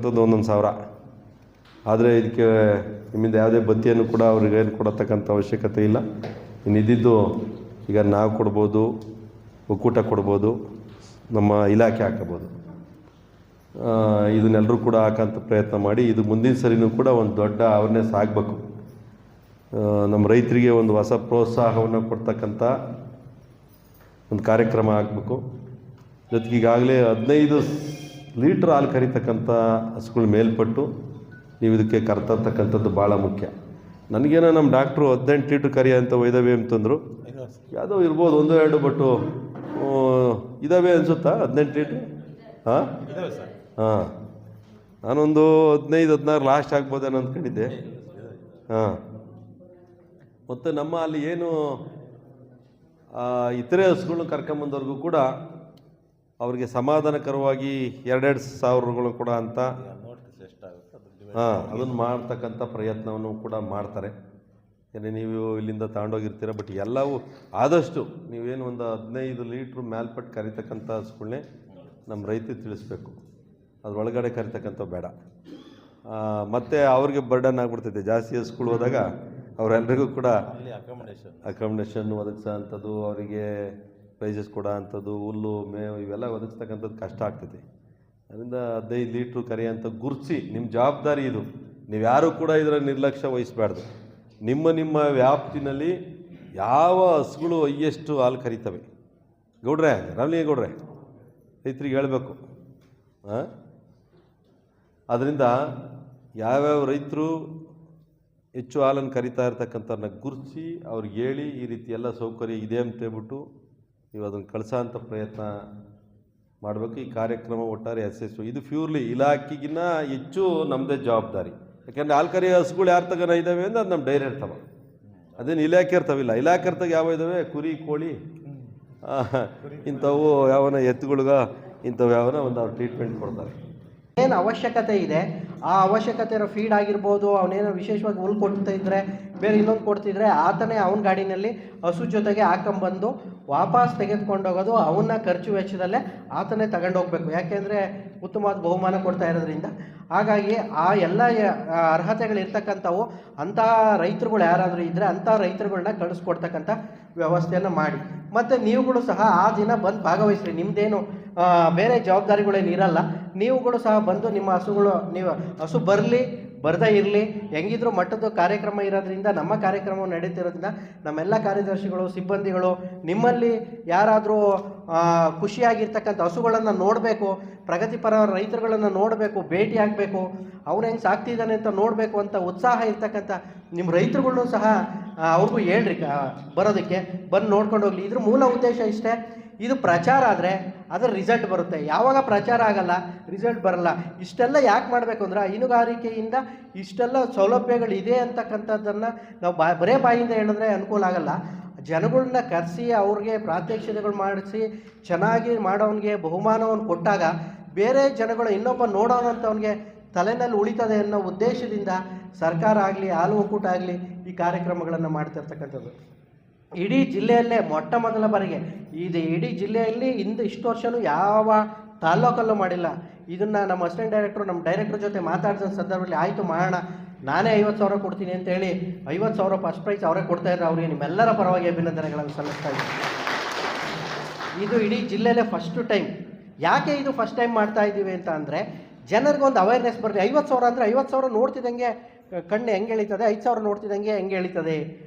ಒಂದೊಂದು ಸಾವಿರ. ಆದರೆ ಇದಕ್ಕೆ ನಿಮ್ಮಿಂದ ಯಾವುದೇ ಬತ್ತಿಯನ್ನು ಕೂಡ ಅವ್ರಿಗೆ ಕೊಡತಕ್ಕಂಥ ಅವಶ್ಯಕತೆ ಇಲ್ಲ. ಇನ್ನಿದ್ದು ಈಗ ನಾವು ಕೊಡ್ಬೋದು, ಒಕ್ಕೂಟ ಕೊಡ್ಬೋದು, ನಮ್ಮ ಇಲಾಖೆ ಹಾಕಬೋದು. ಇದನ್ನೆಲ್ಲರೂ ಕೂಡ ಹಾಕೋಂಥ ಪ್ರಯತ್ನ ಮಾಡಿ ಇದು ಮುಂದಿನ ಸರಿನೂ ಕೂಡ ಒಂದು ದೊಡ್ಡ ಅವೇರ್ನೆಸ್ ಆಗಬೇಕು. ನಮ್ಮ ರೈತರಿಗೆ ಒಂದು ಹೊಸ ಪ್ರೋತ್ಸಾಹವನ್ನು ಕೊಡ್ತಕ್ಕಂಥ ಒಂದು ಕಾರ್ಯಕ್ರಮ ಆಗಬೇಕು. ಜೊತೆಗೆ ಈಗಾಗಲೇ 15 ಲೀಟ್ರ್ ಹಾಲು ಕರಿತಕ್ಕಂಥ ಹಸುಗಳ ಮೇಲ್ಪಟ್ಟು ನೀವು ಇದಕ್ಕೆ ಕರ್ತಕ್ಕಂಥದ್ದು ಭಾಳ ಮುಖ್ಯ. ನನಗೇನೋ ನಮ್ಮ ಡಾಕ್ಟ್ರು 18 ಲೀಟ್ರ್ ಕರಿ ಅಂತ ವೈದವ್ಯ ಅಂತಂದರು. ಯಾವುದೋ ಇರ್ಬೋದು 1-2, ಬಟ್ಟು ಇದ್ದಾವೆ ಅನಿಸುತ್ತಾ 18 ಲೀಟ್ರ್? ಹಾಂ ಹಾಂ, ನಾನೊಂದು 15-16 ಲಾಸ್ಟ್ ಆಗ್ಬೋದೇನೋ ಅಂದ್ಕೊಂಡಿದ್ದೆ. ಹಾಂ, ಮತ್ತು ನಮ್ಮ ಅಲ್ಲಿ ಏನು ಇತರೆ ಹಸುಗಳನ್ನ ಕರ್ಕೊಂಬಂದವ್ರಿಗೂ ಕೂಡ ಅವ್ರಿಗೆ ಸಮಾಧಾನಕರವಾಗಿ 2-2 ಸಾವಿರಗಳು ಕೂಡ ಅಂತ ಅದನ್ನು ಮಾಡ್ತಕ್ಕಂಥ ಪ್ರಯತ್ನವನ್ನು ಕೂಡ ಮಾಡ್ತಾರೆ. ಏನೇ ನೀವು ಇಲ್ಲಿಂದ ತಗೊಂಡೋಗಿರ್ತೀರ, ಬಟ್ ಎಲ್ಲವೂ ಆದಷ್ಟು ನೀವೇನು ಒಂದು 15 ಲೀಟ್ರ್ ಮೇಲ್ಪಟ್ಟು ಕರಿತಕ್ಕಂಥ ಹಸುಗಳನ್ನೇ ನಮ್ಮ ರೈತರಿಗೆ ತಿಳಿಸ್ಬೇಕು. ಅದರೊಳಗಡೆ ಕರಿತಕ್ಕಂಥ ಬೇಡ. ಮತ್ತು ಅವ್ರಿಗೆ ಬರ್ಡನ್ ಆಗಿಬಿಡ್ತೈತೆ. ಜಾಸ್ತಿ ಹಸುಗಳು ಹೋದಾಗ ಅವರೆಲ್ಲರಿಗೂ ಕೂಡ ಅಕಾಮಿಡೇಷನ್ ಒದಗಿಸೋ ಅಂಥದ್ದು, ಅವರಿಗೆ ಪ್ರೈಸಸ್ ಕೊಡೋ ಅಂಥದ್ದು, ಹುಲ್ಲು ಮೇವು ಇವೆಲ್ಲ ಒದಗಿಸ್ತಕ್ಕಂಥದ್ದು ಕಷ್ಟ ಆಗ್ತೈತಿ. ಅದರಿಂದ 15 ಲೀಟ್ರ್ ಕರೆಯಂತ ಗುರುತಿಸಿ ನಿಮ್ಮ ಜವಾಬ್ದಾರಿ ಇದು. ನೀವು ಯಾರೂ ಕೂಡ ಇದರ ನಿರ್ಲಕ್ಷ್ಯ ವಹಿಸಬಾರ್ದು. ನಿಮ್ಮ ವ್ಯಾಪ್ತಿನಲ್ಲಿ ಯಾವ ಹಸುಗಳು ಹೈಯೆಸ್ಟು ಹಾಲು ಕರಿತವೆ, ಗೌಡ್ರೆ, ರಾಮಲಿಂಗೇಗೌಡ್ರೆ, ರೈತರಿಗೆ ಹೇಳಬೇಕು. ಅದರಿಂದ ಯಾವ್ಯಾವ ರೈತರು ಹೆಚ್ಚು ಹಾಲನ್ನು ಕರಿತಾ ಇರ್ತಕ್ಕಂಥವ್ರನ್ನ ಗುರುತಿಸಿ ಅವ್ರಿಗೆ ಹೇಳಿ ಈ ರೀತಿ ಎಲ್ಲ ಸೌಕರ್ಯ ಇದೆ ಅಂತ ಹೇಳ್ಬಿಟ್ಟು ನೀವು ಅದನ್ನು ಕಳಿಸೋ ಅಂಥ ಪ್ರಯತ್ನ ಮಾಡಬೇಕು. ಈ ಕಾರ್ಯಕ್ರಮ ಒಟ್ಟಾರೆ ಯಶಸ್ವಿ. ಇದು ಪ್ಯೂರ್ಲಿ ಇಲಾಖೆಗಿನ್ನ ಹೆಚ್ಚು ನಮ್ಮದೇ ಜವಾಬ್ದಾರಿ. ಯಾಕೆಂದರೆ ಹಾಲು ಕರಿಯೋ ಹಸುಗಳು ಯಾರು ತಗೋನ ಇದ್ದಾವೆ ಅಂದರೆ ಅದು ನಮ್ಮ ಡೈರಿ ಇರ್ತಾವೆ. ಅದೇನು ಇಲಾಖೆ ಇರ್ತಾವಿಲ್ಲ. ಇಲಾಖೆ ಇರ್ತಾಗ ಯಾವ ಇದ್ದಾವೆ, ಕುರಿ, ಕೋಳಿ, ಇಂಥವು ಯಾವನ ಎತ್ತುಗಳ್ಗ ಇಂಥವು ಯಾವನ ಒಂದು ಅವ್ರು ಟ್ರೀಟ್ಮೆಂಟ್ ಕೊಡ್ತಾರೆ. ಏನು ಅವಶ್ಯಕತೆ ಇದೆ ಆ ಅವಶ್ಯಕತೆ ಇರೋ ಫೀಡ್ ಆಗಿರ್ಬೋದು, ಅವನೇನೋ ವಿಶೇಷವಾಗಿ ಹುಲ್ಲು ಕೊಡ್ತಾ ಇದ್ದರೆ, ಬೇರೆ ಇನ್ನೊಂದು ಕೊಡ್ತಿದ್ರೆ ಆತನೇ ಅವನ ಗಾಡಿನಲ್ಲಿ ಹಸು ಜೊತೆಗೆ ಹಾಕೊಂಬಂದು ವಾಪಸ್ ತೆಗೆದುಕೊಂಡೋಗೋದು, ಅವನ್ನ ಖರ್ಚು ವೆಚ್ಚದಲ್ಲೇ ಆತನೇ ತಗೊಂಡೋಗ್ಬೇಕು. ಯಾಕೆಂದರೆ ಉತ್ತಮವಾದ ಬಹುಮಾನ ಕೊಡ್ತಾ ಇರೋದ್ರಿಂದ. ಹಾಗಾಗಿ ಆ ಎಲ್ಲ ಅರ್ಹತೆಗಳಿರ್ತಕ್ಕಂಥವು ಅಂಥ ರೈತರುಗಳು ಯಾರಾದರೂ ಇದ್ದರೆ ಅಂಥ ರೈತರುಗಳನ್ನ ಕಳಿಸ್ಕೊಡ್ತಕ್ಕಂಥ ವ್ಯವಸ್ಥೆಯನ್ನು ಮಾಡಿ. ಮತ್ತು ನೀವುಗಳು ಸಹ ಆ ದಿನ ಬಂದು ಭಾಗವಹಿಸ್ರಿ. ನಿಮ್ಮದೇನು ಬೇರೆ ಜವಾಬ್ದಾರಿಗಳೇನು ಇರಲ್ಲ. ನೀವುಗಳು ಸಹ ಬಂದು ನಿಮ್ಮ ಹಸುಗಳು, ನೀವು ಹಸು ಬರಲಿ ಬರದೇ ಇರಲಿ, ಹೆಂಗಿದ್ರು ಮಟ್ಟದ ಕಾರ್ಯಕ್ರಮ ಇರೋದ್ರಿಂದ, ನಮ್ಮ ಕಾರ್ಯಕ್ರಮ ನಡೀತಿರೋದ್ರಿಂದ ನಮ್ಮೆಲ್ಲ ಕಾರ್ಯದರ್ಶಿಗಳು, ಸಿಬ್ಬಂದಿಗಳು ನಿಮ್ಮಲ್ಲಿ ಯಾರಾದರೂ ಖುಷಿಯಾಗಿರ್ತಕ್ಕಂಥ ಹಸುಗಳನ್ನು ನೋಡಬೇಕು, ಪ್ರಗತಿಪರ ರೈತರುಗಳನ್ನು ನೋಡಬೇಕು, ಭೇಟಿ ಆಗಬೇಕು, ಅವ್ನು ಹೆಂಗೆ ಸಾಕ್ತಿದ್ದಾನೆ ಅಂತ ನೋಡಬೇಕು ಅಂತ ಉತ್ಸಾಹ ಇರ್ತಕ್ಕಂಥ ನಿಮ್ಮ ರೈತರುಗಳನ್ನೂ ಸಹ ಅವ್ರಿಗೂ ಹೇಳ್ರಿ ಬರೋದಕ್ಕೆ, ಬಂದು ನೋಡ್ಕೊಂಡು ಹೋಗಲಿ. ಇದ್ರ ಮೂಲ ಉದ್ದೇಶ ಇಷ್ಟೇ. ಇದು ಪ್ರಚಾರ ಆದರೆ ಅದರ ರಿಸಲ್ಟ್ ಬರುತ್ತೆ. ಯಾವಾಗ ಪ್ರಚಾರ ಆಗಲ್ಲ, ರಿಸಲ್ಟ್ ಬರಲ್ಲ. ಇಷ್ಟೆಲ್ಲ ಯಾಕೆ ಮಾಡಬೇಕು ಅಂದ್ರೆ, ಹೈನುಗಾರಿಕೆಯಿಂದ ಇಷ್ಟೆಲ್ಲ ಸೌಲಭ್ಯಗಳಿದೆ ಅಂತಕ್ಕಂಥದ್ದನ್ನು ನಾವು ಬರೇ ಬಾಯಿಂದ ಹೇಳಿದ್ರೆ ಅನುಕೂಲ ಆಗಲ್ಲ. ಜನಗಳನ್ನ ಕರೆಸಿ ಅವ್ರಿಗೆ ಪ್ರಾತ್ಯಕ್ಷಿತೆಗಳು ಮಾಡಿಸಿ ಚೆನ್ನಾಗಿ ಮಾಡೋನಿಗೆ ಬಹುಮಾನವನ್ನು ಕೊಟ್ಟಾಗ ಬೇರೆ ಜನಗಳು ಇನ್ನೊಬ್ಬ ನೋಡೋವಂಥವ್ನಿಗೆ ತಲೆನಲ್ಲಿ ಉಳಿತದೆ ಅನ್ನೋ ಉದ್ದೇಶದಿಂದ ಸರ್ಕಾರ ಆಗಲಿ, ಹಾಲು ಒಕ್ಕೂಟ ಆಗಲಿ ಈ ಕಾರ್ಯಕ್ರಮಗಳನ್ನು ಮಾಡ್ತಿರ್ತಕ್ಕಂಥದ್ದು. ಇಡೀ ಜಿಲ್ಲೆಯಲ್ಲೇ ಮೊಟ್ಟ ಮೊದಲ ಬಾರಿಗೆ ಇದು ಇಡೀ ಜಿಲ್ಲೆಯಲ್ಲಿ ಇಷ್ಟು ವರ್ಷವೂ ಯಾವ ತಾಲ್ಲೂಕಲ್ಲೂ ಮಾಡಿಲ್ಲ. ಇದನ್ನು ನಮ್ಮ ಅಸಿಸ್ಟೆಂಟ್ ಡೈರೆಕ್ಟ್ರು ನಮ್ಮ ಡೈರೆಕ್ಟ್ರ್ ಜೊತೆ ಮಾತಾಡಿದ ಸಂದರ್ಭದಲ್ಲಿ ಆಯಿತು ಮಾಡೋಣ, ನಾನೇ 50,000 ಕೊಡ್ತೀನಿ ಅಂತೇಳಿ 50,000 ಫಸ್ಟ್ ಪ್ರೈಸ್ ಅವರೇ ಕೊಡ್ತಾಯಿದ್ರು. ಅವರಿಗೆ ನಿಮ್ಮೆಲ್ಲರ ಪರವಾಗಿ ಅಭಿನಂದನೆಗಳನ್ನು ಸಲ್ಲಿಸ್ತಾ ಇದ್ದೀನಿ. ಇದು ಇಡೀ ಜಿಲ್ಲೆಯಲ್ಲೇ ಫಸ್ಟು ಟೈಮ್. ಯಾಕೆ ಇದು ಫಸ್ಟ್ ಟೈಮ್ ಮಾಡ್ತಾ ಇದ್ದೀವಿ ಅಂತ ಅಂದರೆ, ಜನರಿಗೊಂದು ಅವೇರ್ನೆಸ್ ಬರಲಿ. 50,000 ಅಂದರೆ 50,000 ನೋಡ್ತಿದ್ದಂಗೆ ಕಣ್ಣು ಹೆಂಗೆ ಎಳಿತದೆ, 5,000 ನೋಡ್ತಿದ್ದಂಗೆ ಹೆಂಗೆ ಎಳಿತದೆ,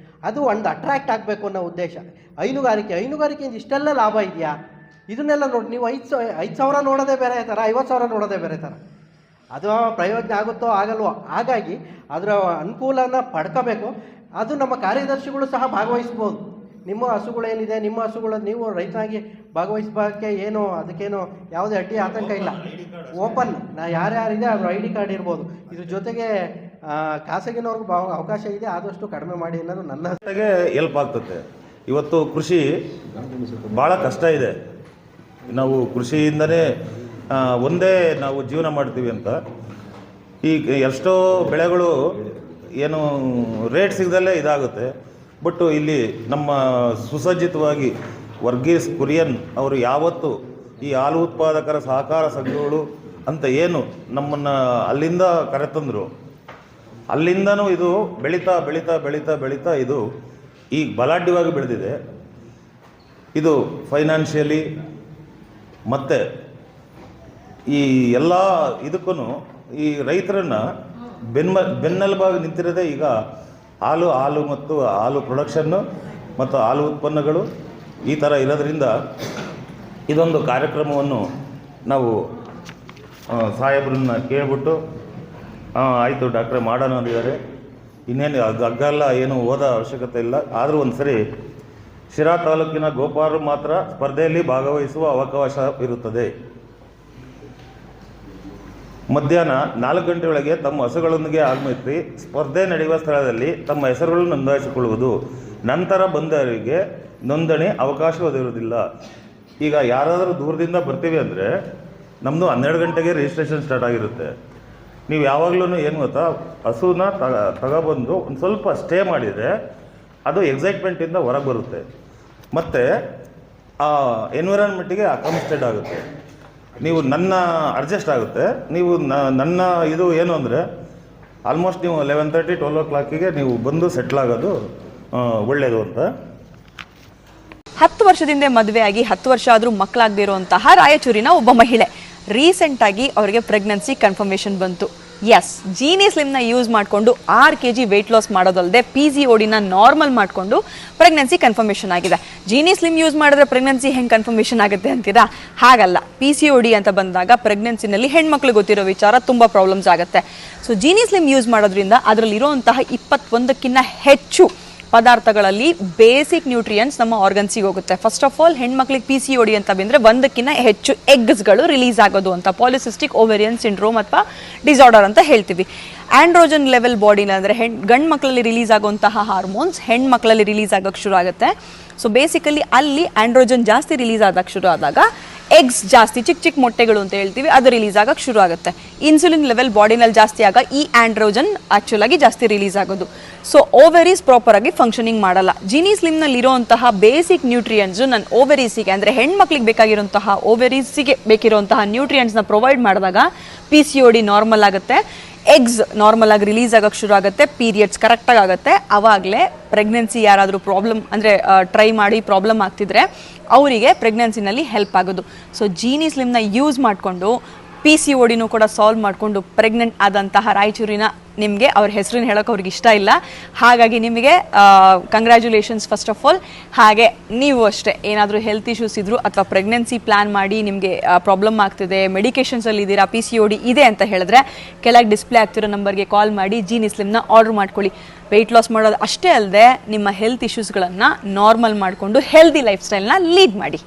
ಅದು ಒಂದು ಅಟ್ರಾಕ್ಟ್ ಆಗಬೇಕು ಅನ್ನೋ ಉದ್ದೇಶ. ಹೈನುಗಾರಿಕೆಯಿಂದ ಇಷ್ಟೆಲ್ಲ ಲಾಭ ಇದೆಯಾ, ಇದನ್ನೆಲ್ಲ ನೋಡಿ. ನೀವು 5,000 ನೋಡೋದೇ ಬೇರೆ ಥರ, 50,000 ನೋಡೋದೇ ಬೇರೆ ಥರ. ಅದು ಪ್ರಯೋಜನ ಆಗುತ್ತೋ ಆಗಲ್ವೋ. ಹಾಗಾಗಿ ಅದರ ಅನುಕೂಲನ ಪಡ್ಕೋಬೇಕು. ಅದು ನಮ್ಮ ಕಾರ್ಯದರ್ಶಿಗಳು ಸಹ ಭಾಗವಹಿಸ್ಬೋದು. ನಿಮ್ಮ ಹಸುಗಳೇನಿದೆ, ನಿಮ್ಮ ಹಸುಗಳು ನೀವು ರೈತನಾಗಿ ಭಾಗವಹಿಸೋಕ್ಕೆ ಏನು ಅದಕ್ಕೇನು ಯಾವುದೇ ಅಡ್ಡಿ ಆತಂಕ ಇಲ್ಲ. ಓಪನ್ ಯಾರ್ಯಾರಿದೆ ಅವ್ರ ID ಕಾರ್ಡ್ ಇರ್ಬೋದು. ಇದ್ರ ಜೊತೆಗೆ ಖಾಸಗಿನವ್ರಿಗೂ ಅವಕಾಶ ಇದೆ, ಆದಷ್ಟು ಕಡಿಮೆ ಮಾಡಿ ಅನ್ನೋದು ನನ್ನ ಹೆಲ್ಪ್ ಆಗ್ತದೆ. ಇವತ್ತು ಕೃಷಿ ಭಾಳ ಕಷ್ಟ ಇದೆ. ನಾವು ಕೃಷಿಯಿಂದನೇ ಒಂದೇ ನಾವು ಜೀವನ ಮಾಡ್ತೀವಿ ಅಂತ ಈಗ ಎಷ್ಟೋ ಬೆಳೆಗಳು ಏನು ರೇಟ್ ಸಿಗದಲ್ಲೇ ಇದಾಗುತ್ತೆ. ಬಟ್ ಇಲ್ಲಿ ನಮ್ಮ ಸುಸಜ್ಜಿತವಾಗಿ ವರ್ಗೀಸ್ ಕುರಿಯನ್ ಅವರು ಯಾವತ್ತು ಈ ಹಾಲು ಉತ್ಪಾದಕರ ಸಹಕಾರ ಸಂಘಗಳು ಅಂತ ಏನು ನಮ್ಮನ್ನು ಅಲ್ಲಿಂದ ಕರೆತಂದರು, ಅಲ್ಲಿಂದನೂ ಇದು ಬೆಳೀತಾ ಬೆಳೀತಾ ಬೆಳೀತಾ ಬೆಳೀತಾ ಇದು ಈಗ ಬಲಾಢ್ಯವಾಗಿ ಬೆಳೆದಿದೆ. ಇದು ಫೈನಾನ್ಷಿಯಲಿ ಮತ್ತು ಈ ಎಲ್ಲ ಇದಕ್ಕೂ ಈ ರೈತರನ್ನು ಬೆನ್ನೆಲುಬಾಗಿ ನಿಂತಿರೋದೇ ಈಗ ಹಾಲು ಮತ್ತು ಹಾಲು ಪ್ರೊಡಕ್ಷನ್ನು ಮತ್ತು ಹಾಲು ಉತ್ಪನ್ನಗಳು ಈ ಥರ ಇರೋದ್ರಿಂದ ಇದೊಂದು ಕಾರ್ಯಕ್ರಮವನ್ನು ನಾವು ಸಾಹೇಬ್ರನ್ನ ಕೇಳಿಬಿಟ್ಟು ಆಯಿತು ಡಾಕ್ಟ್ರೆ ಮಾಡೋಣ ಅಂದಿದ್ದಾರೆ. ಇನ್ನೇನು ಅಗ್ಗಲ್ಲ ಏನು ಓದೋ ಅವಶ್ಯಕತೆ ಇಲ್ಲ. ಆದರೂ ಒಂದು ಸರಿ ಶಿರಾ ತಾಲೂಕಿನ ಗೋಪಾಲರು ಮಾತ್ರ ಸ್ಪರ್ಧೆಯಲ್ಲಿ ಭಾಗವಹಿಸುವ ಅವಕಾಶ ಇರುತ್ತದೆ. ಮಧ್ಯಾಹ್ನ 4 ಗಂಟೆಯೊಳಗೆ ತಮ್ಮ ಹಸುಗಳೊಂದಿಗೆ ಆಗಮಿಸಿ ಸ್ಪರ್ಧೆ ನಡೆಯುವ ಸ್ಥಳದಲ್ಲಿ ತಮ್ಮ ಹೆಸರುಗಳನ್ನು ನೋಂದಾಯಿಸಿಕೊಳ್ಳುವುದು. ನಂತರ ಬಂದವರಿಗೆ ನೋಂದಣಿ ಅವಕಾಶವಿರುವುದಿಲ್ಲ. ಈಗ ಯಾರಾದರೂ ದೂರದಿಂದ ಬರ್ತೀವಿ ಅಂದರೆ ನಮ್ಮದು 12 ಗಂಟೆಗೆ ರಿಜಿಸ್ಟ್ರೇಷನ್ ಸ್ಟಾರ್ಟ್ ಆಗಿರುತ್ತೆ. ನೀವು ಯಾವಾಗಲೂ ಏನು ಗೊತ್ತಾ, ಹಸುನ ತಗೊಬಂದು ಒಂದು ಸ್ವಲ್ಪ ಸ್ಟೇ ಮಾಡಿದರೆ ಅದು ಎಕ್ಸೈಟ್ಮೆಂಟಿಂದ ಹೊರಗೆ ಬರುತ್ತೆ ಮತ್ತು ಆ ಎನ್ವಿರಾನ್ಮೆಂಟಿಗೆ ಅಕಮ್ಸ್ಟೆಡ್ ಆಗುತ್ತೆ. ನೀವು ನನ್ನ ಅಡ್ಜಸ್ಟ್ ಆಗುತ್ತೆ. ನೀವು ನನ್ನ ಇದು ಏನು ಅಂದರೆ ಆಲ್ಮೋಸ್ಟ್ ನೀವು 11:30 12 o'clock ನೀವು ಬಂದು ಸೆಟ್ಲ್ ಆಗೋದು ಒಳ್ಳೆಯದು ಅಂತ. 10 ವರ್ಷದಿಂದ ಮದುವೆಯಾಗಿ 10 ವರ್ಷ ಆದರೂ ಮಕ್ಕಳಾಗದಿರುವಂತಹ ರಾಯಚೂರಿನ ಒಬ್ಬ ಮಹಿಳೆ ರೀಸೆಂಟಾಗಿ ಅವರಿಗೆ ಪ್ರೆಗ್ನೆನ್ಸಿ ಕನ್ಫರ್ಮೇಷನ್ ಬಂತು. ಎಸ್, ಜೀನಿ ಸ್ಲಿಮ್ನ ಯೂಸ್ ಮಾಡಿಕೊಂಡು 6 kg ವೆಯ್ಟ್ ಲಾಸ್ ಮಾಡೋದಲ್ಲದೆ PCODನ ನಾರ್ಮಲ್ ಮಾಡಿಕೊಂಡು ಪ್ರೆಗ್ನೆನ್ಸಿ ಕನ್ಫರ್ಮೇಷನ್ ಆಗಿದೆ. ಜೀನಿ ಸ್ಲಿಮ್ ಯೂಸ್ ಮಾಡಿದ್ರೆ ಪ್ರೆಗ್ನೆನ್ಸಿ ಹೆಂಗೆ ಕನ್ಫರ್ಮೇಷನ್ ಆಗುತ್ತೆ ಅಂತೀರಾ? ಹಾಗಲ್ಲ. PCOD ಅಂತ ಬಂದಾಗ ಪ್ರೆಗ್ನೆನ್ಸಿನಲ್ಲಿ ಹೆಣ್ಮಕ್ಳು ಗೊತ್ತಿರೋ ವಿಚಾರ ತುಂಬ ಪ್ರಾಬ್ಲಮ್ಸ್ ಆಗುತ್ತೆ. ಸೊ ಜೀನಿ ಸ್ಲಿಮ್ ಯೂಸ್ ಮಾಡೋದ್ರಿಂದ ಅದರಲ್ಲಿರುವಂತಹ 21ಕ್ಕಿಂತ ಹೆಚ್ಚು ಪದಾರ್ಥಗಳಲ್ಲಿ ಬೇಸಿಕ್ ನ್ಯೂಟ್ರಿಯೆಂಟ್ಸ್ ನಮ್ಮ ಆರ್ಗನ್ಸಿಗೆ ಹೋಗುತ್ತೆ. ಫಸ್ಟ್ ಆಫ್ ಆಲ್ ಹೆಣ್ಮಕ್ಳಿಗೆ PCOD ಅಂತ ಬಂದರೆ 1ಕ್ಕಿಂತ ಹೆಚ್ಚು ಎಗ್ಸ್ಗಳು ರಿಲೀಸ್ ಆಗೋದು ಅಂತ ಪಾಲಿಸಿಸ್ಟಿಕ್ ಓವೇರಿಯನ್ ಸಿಂಡ್ರೋಮ್ ಅಥವಾ ಡಿಸಾರ್ಡರ್ ಅಂತ ಹೇಳ್ತೀವಿ. ಆಂಡ್ರೋಜನ್ ಲೆವೆಲ್ ಬಾಡಿನ ಅಂದರೆ ಗಂಡು ಮಕ್ಕಳಲ್ಲಿ ರಿಲೀಸ್ ಆಗುವಂತಹ ಹಾರ್ಮೋನ್ಸ್ ಹೆಣ್ಮಕ್ಳಲ್ಲಿ ರಿಲೀಸ್ ಆಗೋಕ್ಕೆ ಶುರು ಆಗುತ್ತೆ. ಸೊ ಬೇಸಿಕಲಿ ಅಲ್ಲಿ ಆಂಡ್ರೋಜನ್ ಜಾಸ್ತಿ ರಿಲೀಸ್ ಆಗೋಕ್ಕೆ ಶುರು ಆದಾಗ ಎಗ್ಸ್ ಜಾಸ್ತಿ, ಚಿಕ್ಕ ಚಿಕ್ಕ ಮೊಟ್ಟೆಗಳು ಅಂತ ಹೇಳ್ತೀವಿ, ಅದು ರಿಲೀಸ್ ಆಗೋಕ್ಕೆ ಶುರು ಆಗುತ್ತೆ. ಇನ್ಸುಲಿನ್ ಲೆವೆಲ್ ಬಾಡಿನಲ್ಲಿ ಜಾಸ್ತಿ ಆಗ ಈ ಆಂಡ್ರೋಜನ್ ಆ್ಯಕ್ಚುಲ್ ಆಗಿ ಜಾಸ್ತಿ ರಿಲೀಸ್ ಆಗೋದು. ಸೊ ಓವೆರೀಸ್ ಪ್ರಾಪರ್ ಆಗಿ ಫಂಕ್ಷನಿಂಗ್ ಮಾಡಲ್ಲ. ಜೀನಿ ಸ್ಲಿಮ್ನಲ್ಲಿ ಇರುವಂತಹ ಬೇಸಿಕ್ ನ್ಯೂಟ್ರಿಯೆಂಟ್ಸು ನನ್ನ ಓವೆರೀಸಿಗೆ ಅಂದರೆ ಹೆಣ್ಮಕ್ಳಿಗೆ ಬೇಕಾಗಿರುವಂತಹ ಓವೆರೀಸಿಗೆ ಬೇಕಿರುವಂತಹ ನ್ಯೂಟ್ರಿಯೆಂಟ್ಸ್ನ ಪ್ರೊವೈಡ್ ಮಾಡಿದಾಗ PCOD ನಾರ್ಮಲ್ ಆಗುತ್ತೆ, ಎಗ್ಸ್ ನಾರ್ಮಲ್ ಆಗಿ ರಿಲೀಸ್ ಆಗೋಕ್ಕೆ ಶುರು ಆಗುತ್ತೆ, ಪೀರಿಯಡ್ಸ್ ಕರೆಕ್ಟಾಗಿ ಆಗುತ್ತೆ. ಆವಾಗಲೇ ಪ್ರೆಗ್ನೆನ್ಸಿ ಯಾರಾದರೂ ಪ್ರಾಬ್ಲಮ್ ಅಂದರೆ ಟ್ರೈ ಮಾಡಿ ಪ್ರಾಬ್ಲಮ್ ಆಗ್ತಿದ್ರೆ ಅವರಿಗೆ ಪ್ರೆಗ್ನೆನ್ಸಿನಲ್ಲಿ ಹೆಲ್ಪ್ ಆಗೋದು. ಸೊ ಜೀನಿ ಸ್ಲಿಮ್ನ ಯೂಸ್ ಮಾಡಿಕೊಂಡು PCODನೂ ಕೂಡ ಸಾಲ್ವ್ ಮಾಡಿಕೊಂಡು ಪ್ರೆಗ್ನೆಂಟ್ ಆದಂತಹ ರಾಯಚೂರಿನ ನಿಮಗೆ ಅವ್ರ ಹೆಸರನ್ನ ಹೇಳೋಕೆ ಅವ್ರಿಗೆ ಇಷ್ಟ ಇಲ್ಲ. ಹಾಗಾಗಿ ನಿಮಗೆ ಕಂಗ್ರ್ಯಾಚುಲೇಷನ್ಸ್ ಫಸ್ಟ್ ಆಫ್ ಆಲ್. ಹಾಗೆ ನೀವು ಅಷ್ಟೇ ಏನಾದರೂ ಹೆಲ್ತ್ ಇಶ್ಯೂಸ್ ಇದ್ದರೂ ಅಥವಾ ಪ್ರೆಗ್ನೆನ್ಸಿ ಪ್ಲ್ಯಾನ್ ಮಾಡಿ ನಿಮಗೆ ಪ್ರಾಬ್ಲಮ್ ಆಗ್ತಿದೆ, ಮೆಡಿಕೇಷನ್ಸಲ್ಲಿ ಇದ್ದೀರಾ, PCOD ಇದೆ ಅಂತ ಹೇಳಿದ್ರೆ ಕೆಳಗೆ ಡಿಸ್ಪ್ಲೇ ಆಗ್ತಿರೋ ನಂಬರ್ಗೆ ಕಾಲ್ ಮಾಡಿ ಜೀನಿ ಸ್ಲಿಮ್ನ ಆರ್ಡರ್ ಮಾಡ್ಕೊಳ್ಳಿ. ವೆಯ್ಟ್ ಲಾಸ್ ಮಾಡೋದು ಅಷ್ಟೇ ಅಲ್ಲದೆ ನಿಮ್ಮ ಹೆಲ್ತ್ ಇಶ್ಯೂಸ್ಗಳನ್ನು ನಾರ್ಮಲ್ ಮಾಡಿಕೊಂಡು ಹೆಲ್ದಿ ಲೈಫ್ ಸ್ಟೈಲ್ನ ಲೀಡ್ ಮಾಡಿ.